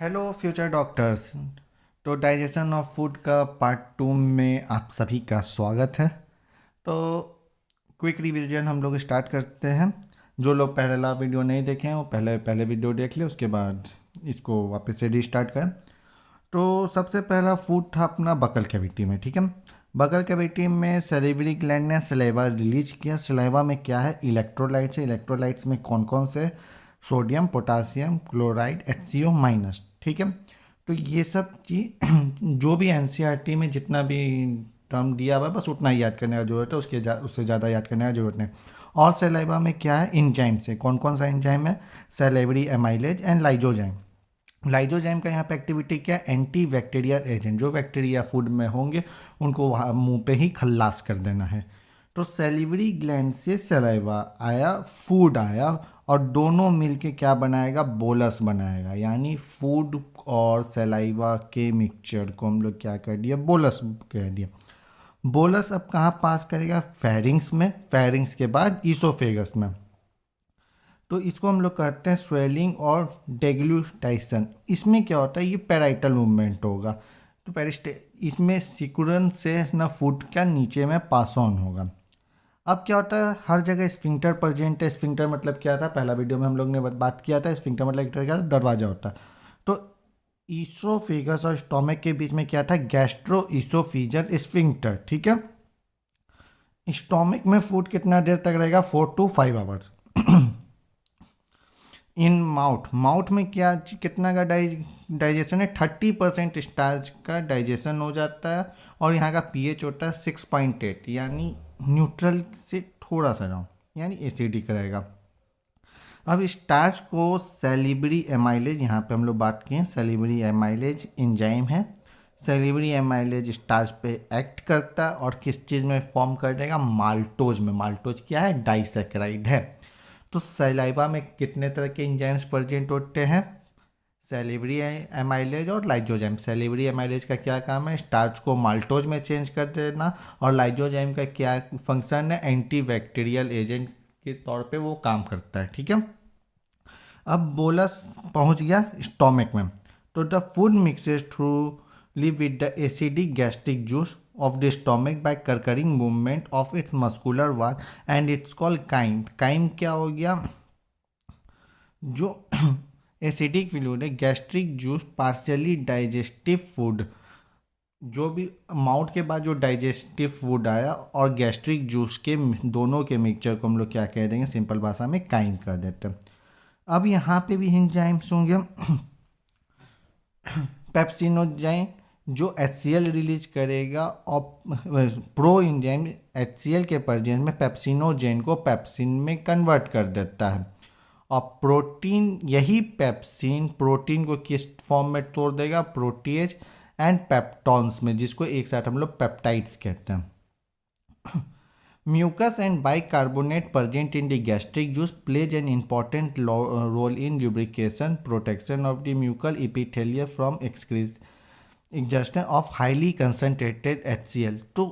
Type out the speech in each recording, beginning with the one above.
Hello future doctors. तो digestion of food का part 2 में आप सभी का स्वागत है। तो क्विक रिवीजन हम लोग स्टार्ट करते हैं। जो लोग पहला वीडियो नहीं देखे हैं वो पहले पहले वीडियो देख ले, उसके बाद इसको वापस से रीस्टार्ट करें। तो सबसे पहला फूड था अपना बकल कैविटी में, ठीक है। बकल कैविटी में सैलिवरी ग्लैंड ने सलेवा रिलीज किया। सलेवा में क्या है, इलेक्ट्रोलाइट्स है। इलेक्ट्रोलाइट्स में कौन कौन से, sodium, potassium, chloride, HCO minus, ठीक है। तो ये सब चीज जो भी एनसीईआरटी में जितना भी टर्म दिया हुआ है बस उतना ही याद करने का जरूरत है, उससे ज़्यादा याद करने का जरूरत नहीं। और सलाइवा में क्या है, इंजाइम से कौन कौन सा इंजाइम है, सैलेवरी एमाइलेज एंड लाइजोजाइम। लाइजोजाइम का यहाँ पे एक्टिविटी क्या है, एंटी बैक्टीरियल एजेंट। जो बैक्टीरिया फूड में होंगे उनको वहाँ मुंह पे ही खल्लास कर देना है। तो सैलिवरी ग्लैंड से सलाइवा आया, फूड आया, और दोनों मिलके क्या बनाएगा, बोलस बनाएगा। यानी फूड और सलाइवा के मिक्सचर को हम लोग क्या कर दिया, बोलस कह दिया। बोलस अब कहाँ पास करेगा, फेरिंग्स में, फेरिंग्स के बाद ईसोफेगस में। तो इसको हम लोग कहते हैं स्वेलिंग और डेग्लूटाइसन। इसमें क्या होता है, ये पैराइटल मूवमेंट होगा। तो पेरिस्टे इसमें सिकुड़न से ना फूड का नीचे में पास ऑन होगा। अब क्या होता है, हर जगह स्फिंक्टर प्रेजेंट है। स्फिंक्टर मतलब क्या था, पहला वीडियो में हम लोग ने बात किया था। स्फिंक्टर मतलब एक तरह का दरवाजा होता है। तो ईसोफेगस और स्टोमक के बीच में क्या था, गैस्ट्रो ईसोफीजल स्फिंक्टर, ठीक है। स्टोमक में फूड कितना देर तक रहेगा, 4 to 5 hours. In mouth, mouth में क्या कितना का डाइजेशन है, 30% स्टार्च का डाइजेशन हो जाता है। और यहाँ का पीएच होता है 6.8, यानी न्यूट्रल से थोड़ा सा डाउन, यानी एसिडिक रहेगा। अब स्टार्च को सैलिवरी एमाइलेज, यहाँ पे हम लोग बात किए, सैलिवरी एमाइलेज एंजाइम है। सैलिवरी एमाइलेज स्टार्च पे एक्ट करता है और किस चीज़ में फॉर्म कर देगा, माल्टोज में। माल्टोज क्या है, डाइसैकेराइड है। तो सलाइवा में कितने तरह के एंजाइम्स प्रेजेंट होते हैं, सैलिवरी एमाइलेज और लाइजोजाइम। सैलिवरी एमाइलेज का क्या काम है, स्टार्च को माल्टोज में चेंज कर देना। और लाइजोजाइम का क्या फंक्शन है, एंटी बैक्टीरियल एजेंट के तौर पे वो काम करता है, ठीक है। अब बोलस पहुंच गया स्टोमक में। तो the food mixes through live with the acidic gastric juice of the stomach by curcuring movement of its muscular wall and it's called chyme। chyme क्या हो गया, जो एसिडिक फ्लूइड है, gastric juice, partially digestive food. जो भी mouth के बाद जो डाइजेस्टिव फूड आया और गैस्ट्रिक जूस के दोनों के मिक्सचर को हम लोग क्या कह देंगे, सिंपल भाषा में काइम कर देते हैं। अब यहाँ पे भी एंजाइम्स होंगे। पेप्सिनोजाइन जो HCl रिलीज करेगा, और प्रो एंजाइम HCl के प्रेजेंस में पेप्सिनोजेन को पेप्सिन में कन्वर्ट कर देता है। और प्रोटीन, यही पेप्सिन प्रोटीन को किस फॉर्म में तोड़ देगा, प्रोटीएज एंड पेप्टॉन्स में, जिसको एक साथ हम लोग पेप्टाइड्स कहते हैं। Mucus and bicarbonate present in the gastric juice plays an important role in lubrication, protection of the mucal epithelium from exhaustion of highly concentrated HCl। तो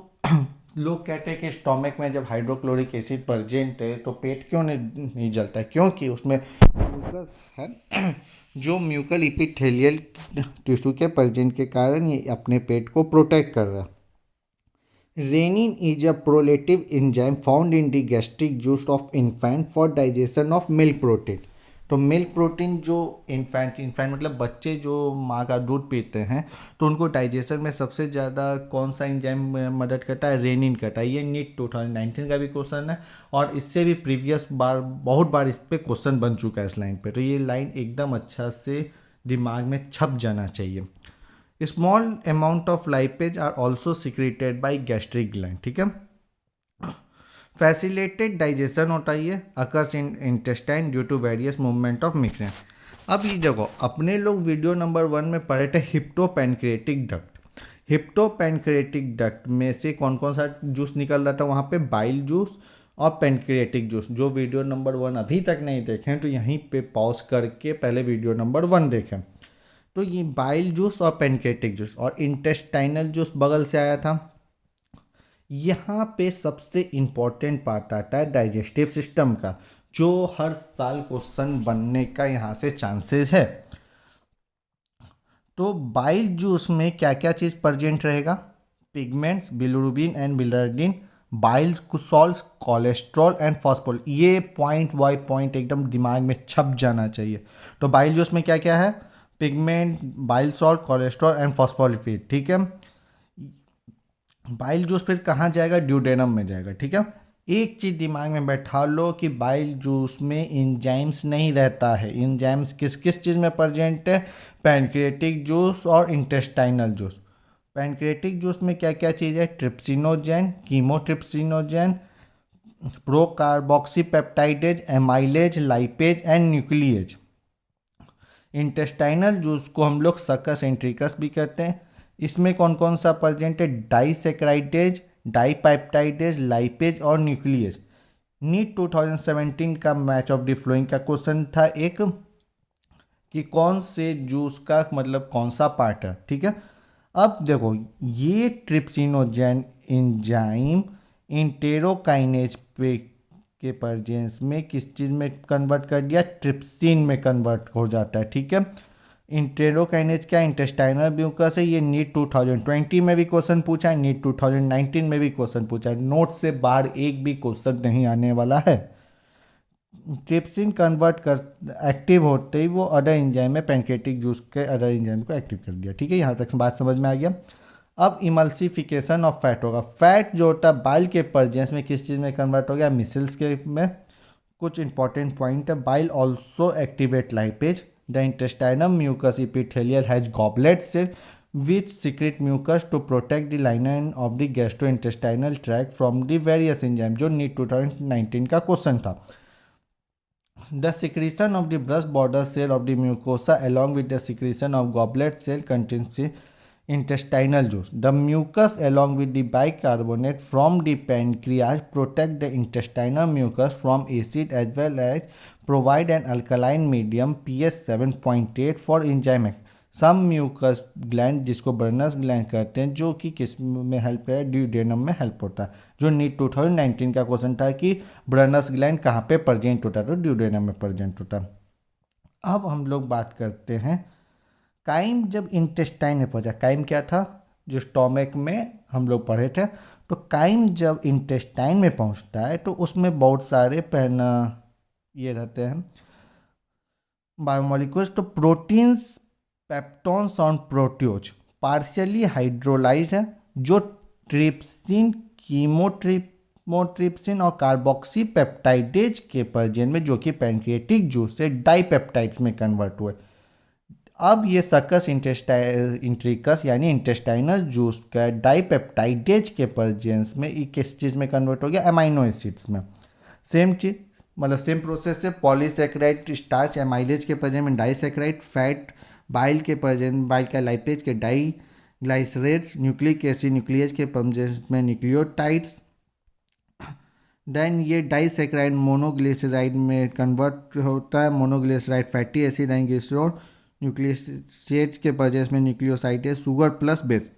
लोग कहते हैं कि स्टोमक में जब हाइड्रोक्लोरिक एसिड प्रेजेंट है तो पेट क्यों नहीं जलता है, क्योंकि उसमें म्यूकस है। जो म्यूकल इपिथेलियल टिश्यू के प्रेजेंट के कारण ये अपने पेट को प्रोटेक्ट कर रहा है। Renin is a prolactin enzyme found in the gastric juice of infant for digestion of milk protein। तो मिल्क प्रोटीन जो इन्फेंट मतलब बच्चे जो माँ का दूध पीते हैं तो उनको डाइजेशन में सबसे ज़्यादा कौन सा एंजाइम मदद करता है, रेनिन करता है। ये नीट 2019 का भी क्वेश्चन है और इससे भी प्रीवियस बार बहुत बार इस पर क्वेश्चन बन चुका है इस लाइन पे। तो ये लाइन एकदम अच्छा से दिमाग में छप जाना चाहिए। Small amount of lipase are also secreted by gastric gland, ठीक है। फैसिलेटेड डाइजेशन होता है, ये occurs in intestine due to various movement of mixing. अब ये देखो, अपने लोग वीडियो नंबर 1 में पढ़े थे हिप्टोपैनक्रिएटिक डक्ट। हिप्टोपैनक्रिएटिक डक्ट में से कौन कौन सा जूस निकल रहा था, वहाँ पे बाइल जूस और पैनक्रिएटिक जूस। जो वीडियो नंबर 1 अभी तक नहीं देखें तो यहीं पे पॉज करके पहले वीडियो नंबर 1 देखें। तो ये बाइल जूस और पेनक्रेटिक जूस और इंटेस्टाइनल जूस बगल से आया था। यहाँ पे सबसे इम्पॉर्टेंट पार्ट आता है डाइजेस्टिव सिस्टम का, जो हर साल क्वेश्चन बनने का यहाँ से चांसेस है। तो बाइल जूस में क्या क्या चीज़ प्रेजेंट रहेगा? Pigments, bilirubin and bilirubin, bile salts, cholesterol and phospholipid. ये पॉइंट बाय पॉइंट एकदम दिमाग में छप जाना चाहिए। तो बाइल जूस में क्या क्या है? Pigment, bile salt, cholesterol and phospholipid. ठीक है। बाइल जूस फिर कहाँ जाएगा? ड्यूडेनम में जाएगा। ठीक है। एक चीज दिमाग में बैठा लो कि बाइल जूस में इंजाइम्स नहीं रहता है। इंजाइम्स किस किस चीज़ में प्रेजेंट है? पैनक्रियाटिक जूस और इंटेस्टाइनल जूस। पैनक्रियाटिक जूस में क्या क्या चीज़ है? Trypsinogen, chymotrypsinogen, procarboxypeptidase, amylase, lipase and nuclease. Intestinal juice को हम लोग सकस एंट्रिकस भी कहते हैं। इसमें कौन कौन सा प्रेजेंट है? डाइसेक्राइडेज, डाइपेप्टाइडेज, लाइपेज और न्यूक्लियस। नीट 2017 का मैच ऑफ द फ्लोइंग का क्वेश्चन था एक, कि कौन से जूस का मतलब कौन सा पार्ट है। ठीक है। अब देखो, ये ट्रिप्सिनोजेन एंजाइम इंटेरोकाइनेज पे के प्रेजेंस में किस चीज़ में कन्वर्ट कर दिया? ट्रिप्सिन में कन्वर्ट हो जाता है। ठीक है। इंटेरोकाइनेज क्या? इंटेस्टाइनल म्यूकस है। ये नीट 2020 में भी क्वेश्चन पूछा है, नीट 2019 में भी क्वेश्चन पूछा है। नोट से बाहर एक भी क्वेश्चन नहीं आने वाला है। ट्रिप्सिन कन्वर्ट कर एक्टिव होते ही वो अदर एंजाइम में पैनक्रियाटिक जूस के अदर एंजाइम को एक्टिव कर दिया। ठीक है। यहाँ तक बात समझ में आ गया। अब इमल्सिफिकेशन ऑफ फैट होगा। फैट जो होता है बाइल के प्रेजेंस में किस चीज़ में कन्वर्ट हो गया? मिसल्स के में। कुछ इंपॉर्टेंट पॉइंट है। Bile also activate lipase. The intestinal mucus epithelial has goblet cell which secrete mucus to protect the lining of the gastrointestinal tract from the various enzymes, जो नीट 2019 का question था। The secretion of the brush border cell of the mucosa along with the secretion of goblet cell contains the intestinal juice. The mucus along with the bicarbonate from the pancreas protect the intestinal mucus from acid as well as provide an alkaline medium pH 7.8 for enzyme। Some mucus gland, जिसको Brunner's gland कहते हैं, जो कि किस में help करे? Duodenum में help होता है। जो नीट 2019 का क्वेश्चन था कि बर्नस ग्लैंड कहाँ पे प्रेजेंट होता है? तो ड्यूडेनम में प्रेजेंट होता है। अब हम लोग बात करते हैं काइम जब इंटेस्टाइन में पहुंचा। काइम क्या था? जो स्टोमक में हम लोग पढ़े थे। तो काइम जब इंटेस्टाइन में पहुंचता है तो उसमें बहुत सारे ये रहते हैं बायोमोलिक्यूल्स। तो प्रोटीन्स, पेप्टोन्स और प्रोटियोज पार्शियली हाइड्रोलाइज है, जो ट्रिप्सिन, कीमोट्रिप्सिन और कार्बोक्सी पेप्टाइडेज के प्रेजेंस में, जो कि पैनक्रियाटिक जूस से डाइपेप्टाइड्स में कन्वर्ट हुए। अब ये सकस इंट्रिकस यानी इंटेस्टाइनल जूस का डाइपेप्टाइडेज के प्रेजेंस में ये किस चीज़ में कन्वर्ट हो गया? अमाइनो एसिड्स में। सेम चीज़ मतलब सेम प्रोसेस से पॉलीसेकेराइड स्टार्च एमाइलेज के प्रेजेंस में डाइसेकेराइड, फैट बाइल के प्रेजेंस, बाइल का लाइपेज के डाई ग्लाइसरेट्स, न्यूक्लिक एसिड न्यूक्लियस के प्रेजेंस में न्यूक्लियोटाइड्स। देन ये डाइसेकेराइड मोनोग्लिसराइड में कन्वर्ट होता है। Monoglyceride fatty acid and glycerol, nucleoside के प्रेजेंस में न्यूक्लियोसाइड है, शुगर प्लस बेस।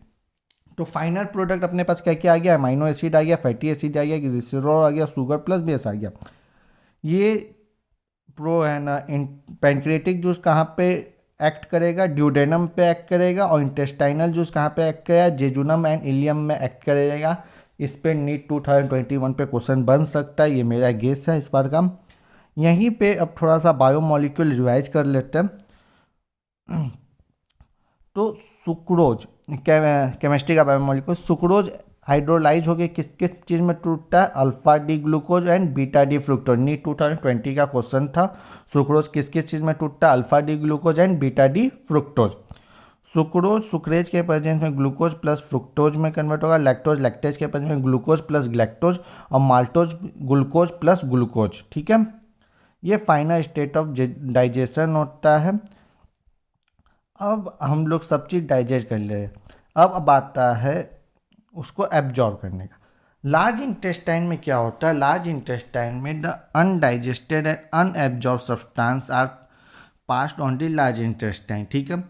तो फाइनल प्रोडक्ट अपने पास क्या क्या आ गया? अमाइनो एसिड आ गया, फैटी एसिड आ गया, ग्लिसरॉल आ गया, शुगर प्लस बेस आ गया। ये प्रो है ना, पैनक्रियाटिक जूस कहाँ पे एक्ट करेगा? ड्यूडेनम पे एक्ट करेगा। और इंटेस्टाइनल जूस कहाँ पे एक्ट करेगा? जेजुनम एंड इलियम में एक्ट करेगा। इस पे नीट 2021 पे क्वेश्चन बन सकता है, ये मेरा गेस है इस बार का। यहीं पे अब थोड़ा सा बायोमोलिक्यूल रिवाइज कर लेते हैं। तो सुक्रोज केमिस्ट्री का बायोमोलिक्यूल। सुक्रोज हाइड्रोलाइज हो गए किस किस चीज़ में टूटता है? Alpha D glucose and beta D fructose. NEET 2020 का क्वेश्चन था। सुक्रोज किस किस चीज़ में टूटता है? Alpha D glucose and beta D fructose. Sucrose sucrase के प्रेजेंस में ग्लूकोज प्लस फ्रुक्टोज में कन्वर्ट होगा। लैक्टोज लैक्टेज के प्रेजेंस में ग्लूकोज प्लस ग्लैक्टोज। और माल्टोज ग्लूकोज प्लस ग्लूकोज। ठीक है। ये फाइनल स्टेट ऑफ डाइजेशन होता है। अब हम लोग सब चीज़ डाइजेस्ट कर ले। अब आता है उसको एब्जॉर्ब करने का। लार्ज इंटेस्टाइन में क्या होता है? लार्ज इंटेस्टाइन में the undigested and unabsorb substance are passed on the large intestine. ठीक है।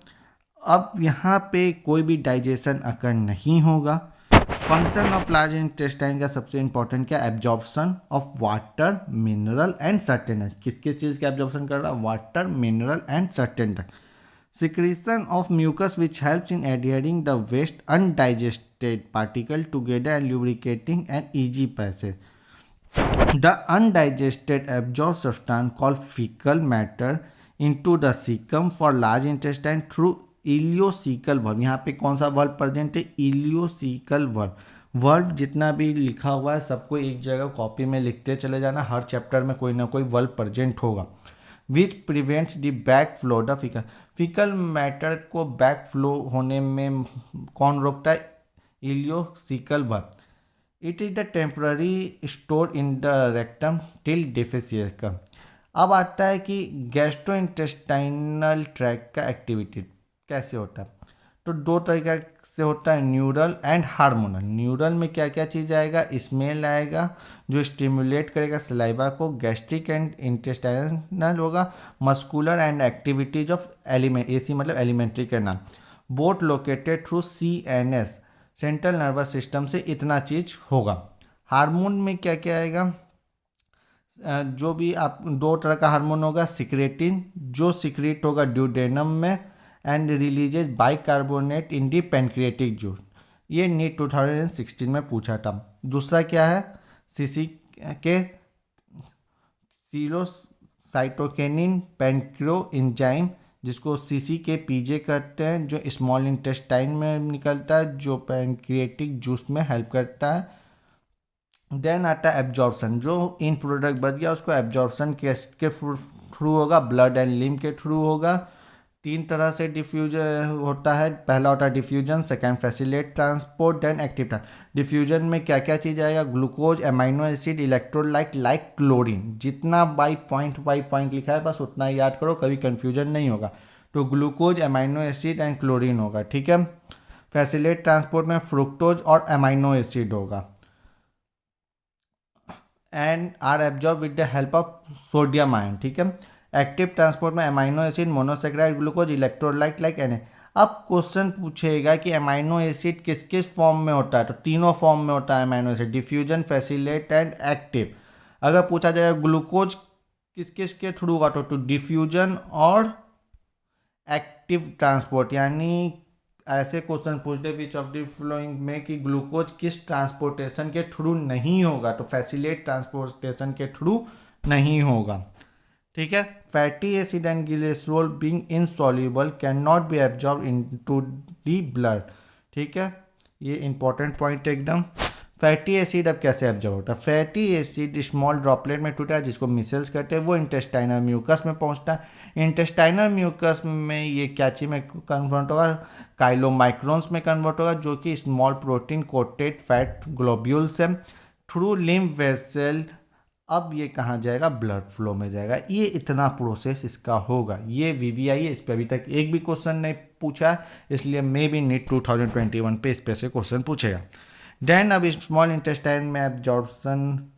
अब यहाँ पे कोई भी डाइजेशन अकर नहीं होगा। फंक्शन ऑफ लार्ज इंटेस्टाइन का सबसे इंपॉर्टेंट क्या? Absorption of water, mineral and certain. किस किस चीज़ का एब्जॉर्प्शन कर रहा है? Water, mineral and certain. secretion of mucus which helps in adhering the waste undigested particle together and lubricating an easy passage. The undigested absorbed substance called fecal matter into the cecum for large intestine through ileocaecal verb. यहाँ पे कौन सा verb present है? Ileocaecal verb. Verb जितना भी लिखा हुआ है सबको एक जगह कॉपी में लिखते चले जाना. हर चैप्टर में कोई ना कोई वर्ब प्रेजेंट होगा. Which prevents the back flow the faecal. Faecal matter को बैक फ्लो होने में कौन रोकता है? Ileocaecal valve. It is the temporary store in the rectum till defecation. अब आता है कि गैस्ट्रोइंटेस्टाइनल ट्रैक का एक्टिविटी कैसे होता है. तो दो तरीके से होता है, न्यूरल एंड हार्मोनल. न्यूरल में क्या क्या चीज़ आएगा? स्मेल आएगा जो स्टिमुलेट करेगा सलाइवा को. गैस्ट्रिक एंड इंटेस्टाइनल होगा muscular and activities of element. AC मतलब एलिमेंट्री के नाम. Both located through CNS central nervous system से इतना चीज होगा. हार्मोन में क्या क्या आएगा? जो भी आप दो तरह का हार्मोन होगा. सिक्रेटिन जो सिक्रेट होगा ड्यूडेनम में and releases bicarbonate in the pancreatic juice. ये नीट 2016 में पूछा था. दूसरा क्या है? सीसी के सीरोसाइटोकिनिन पैनक्रो एंजाइम जिसको सीसी के पीजे कहते हैं, जो स्मॉल इंटेस्टाइन में निकलता है, जो पैनक्रिएटिक जूस में हेल्प करता है. देन आता है एब्जॉर्प्शन. जो इन प्रोडक्ट बच गया उसको एब्जॉर्प्शन के थ्रू होगा, ब्लड एंड लिम्फ के थ्रू होगा. तीन तरह से डिफ्यूज होता है. पहला होता है diffusion, second facilitate transport, then active transport. Diffusion में क्या क्या चीज़ आएगा? Glucose, amino acid, electrolyte like chlorine. जितना बाई पॉइंट लिखा है बस उतना ही याद करो, कभी कंफ्यूजन नहीं होगा. तो glucose, amino acid and chlorine होगा. ठीक है. फैसिलिटेट ट्रांसपोर्ट में फ्रुक्टोज और अमाइनो एसिड होगा and are absorb with the help of sodium ion. ठीक है. एक्टिव ट्रांसपोर्ट में amino acid, monosaccharide, glucose, electrolyte like N. अब क्वेश्चन पूछेगा कि अमाइनो एसिड किस किस फॉर्म में होता है. तो तीनों फॉर्म में होता है amino acid, diffusion, facilitate and active. अगर पूछा जाएगा ग्लूकोज किस किस के थ्रू होगा तो डिफ्यूजन और एक्टिव ट्रांसपोर्ट. यानी ऐसे क्वेश्चन पूछते विच ऑफ द फ्लोइंग में कि ग्लूकोज किस ट्रांसपोर्टेशन के थ्रू नहीं होगा, तो फैसिलेट ट्रांसपोर्टेशन के थ्रू नहीं होगा. ठीक है. Fatty acid and glycerol being insoluble can not be absorb into the blood. ठीक है. ये इंपॉर्टेंट पॉइंट है एकदम. फैटी एसिड अब कैसे एब्जॉर्ब होता है? फैटी एसिड स्मॉल ड्रॉपलेट में टूटा है जिसको मिसल्स कहते हैं, वो इंटेस्टाइनल म्यूकस में पहुंचता है. इंटेस्टाइनल म्यूकस में ये क्या चीज में कन्वर्ट होगा? काइलोमाइक्रोन्स में कन्वर्ट होगा जो कि small protein coated fat globules है. थ्रू लिम्फ वेसल अब ये कहाँ जाएगा? ब्लड फ्लो में जाएगा. ये इतना प्रोसेस इसका होगा. ये VVI है, इस पर अभी तक एक भी क्वेश्चन नहीं पूछा, इसलिए मे बी नीट 2021 पे इस पे से क्वेश्चन पूछेगा. देन अब स्मॉल इंटेस्टाइन में एब्जॉर्प्शन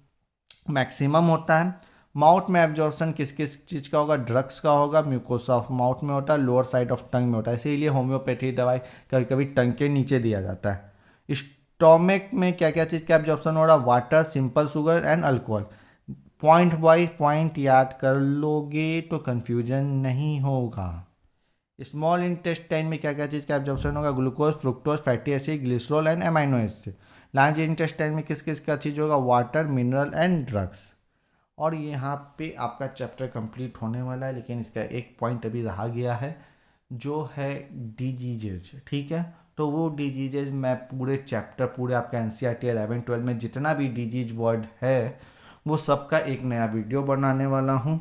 मैक्सिमम होता है. माउथ में एब्जॉर्प्शन किस किस चीज़ का होगा? ड्रग्स का होगा. म्यूकोसा ऑफ माउथ में होता है, लोअर साइड ऑफ टंग में होता है, इसीलिए होम्योपैथी दवाई कभी कभी टंग के नीचे दिया जाता है. स्टोमिक में क्या क्या चीज़ का एब्जॉर्प्शन हो रहा है? Water, simple sugar and alcohol. Point by point याद कर लोगे तो कंफ्यूजन नहीं होगा. स्मॉल इंटेस्टाइन में क्या क्या चीज़ का एब्जॉर्प्शन होगा? Glucose, fructose, fatty acid, glycerol and amino acid. Large intestine में किस किस का चीज़ होगा? Water, mineral and drugs. और यहाँ पे आपका चैप्टर कंप्लीट होने वाला है, लेकिन इसका एक पॉइंट अभी रहा गया है जो है डिजीजेज. ठीक है. तो वो डिजीजेज मैं पूरे चैप्टर, पूरे आपका NCERT 11-12 में जितना भी डिजीज वर्ड है वो सबका एक नया वीडियो बनाने वाला हूँ.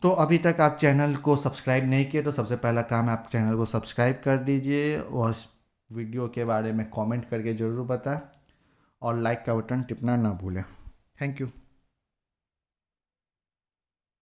तो अभी तक आप चैनल को सब्सक्राइब नहीं किए तो सबसे पहला काम है आप चैनल को सब्सक्राइब कर दीजिए और वीडियो के बारे में कमेंट करके ज़रूर बताएं और लाइक का बटन टिपना ना भूलें. Thank you.